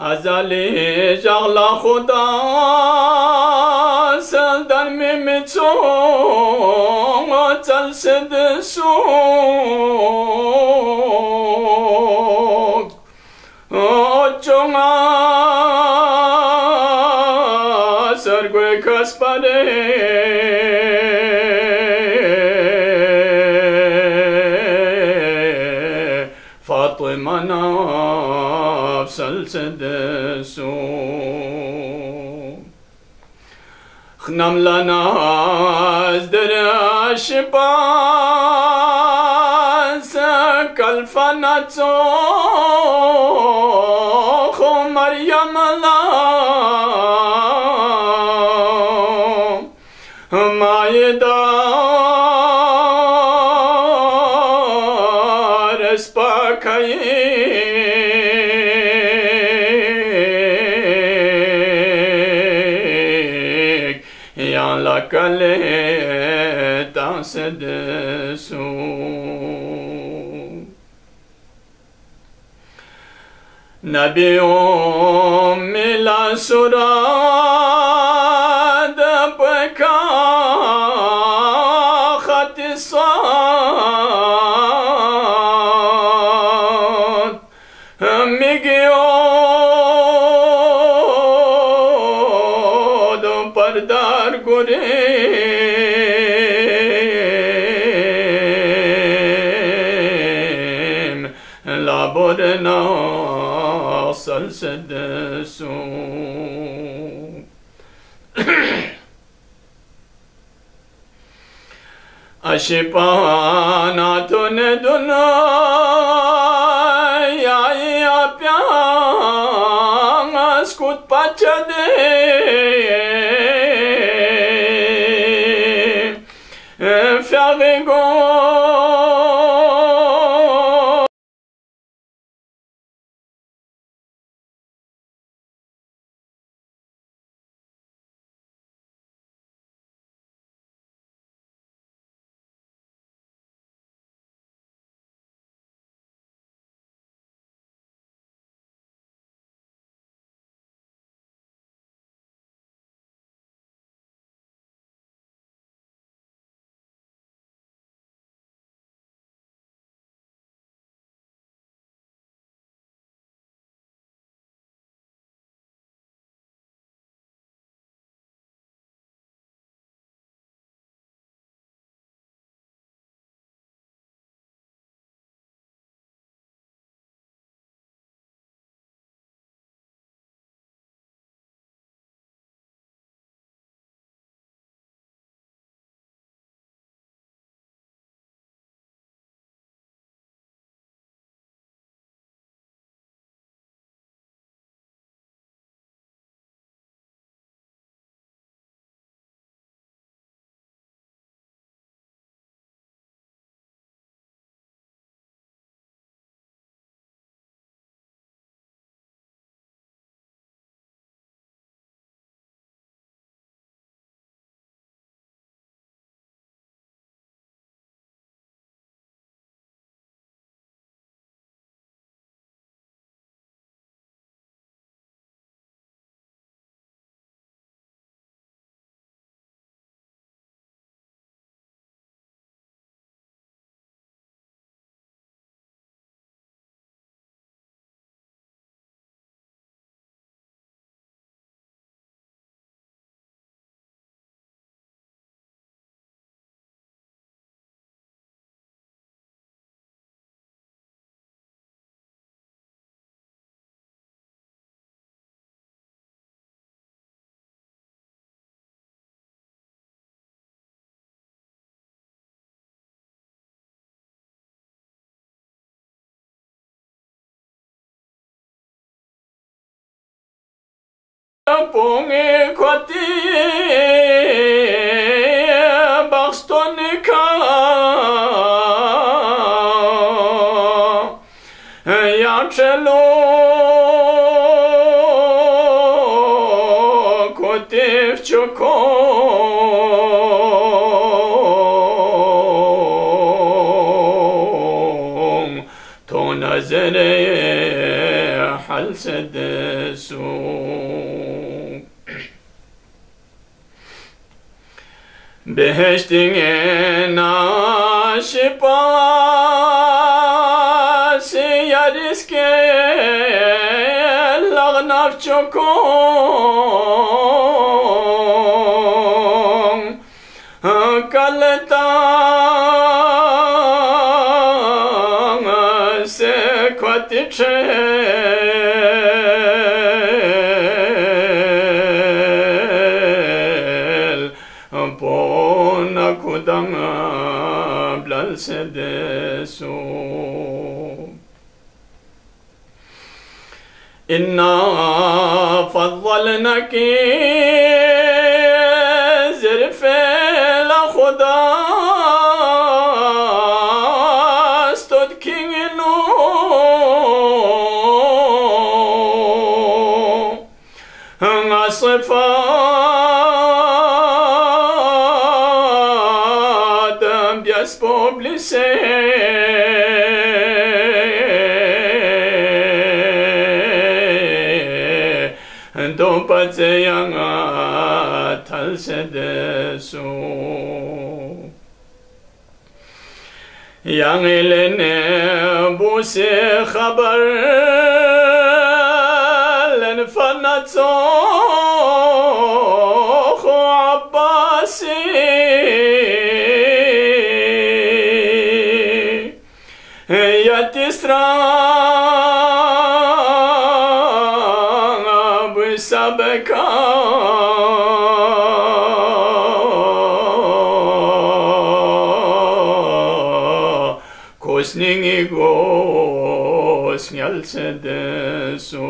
ازلی جغلا خدا سلدن میمیتو تلسد سوک جمع سرگوی کسپره فاطمه نفس سدسو خنم لنا ازدر شباس كالفناتو خو مريم لا ما يدار اسباكي كله تاسد سو نبي لا سراد بكا خط صاد ميجيو پردار گره لابورنا سلسد سو اشپاناتون دنیا پیان اسکوت پچده فیاغیگو Ponge kwati bastonika ya chelo kotev choko to nazere halsedesu Beheshtin aşipas yariske lagnav çokon kaletan se kwatiche Kudanga blalsedesu Inna faddalnaki zirfe la khuda stodkinginu ngasifa Publise Dompatse yanga talsedesu Yang elene bu se haber len fanatso Abbasi Yatisra Sabeka Kosningi gos nyalsedesu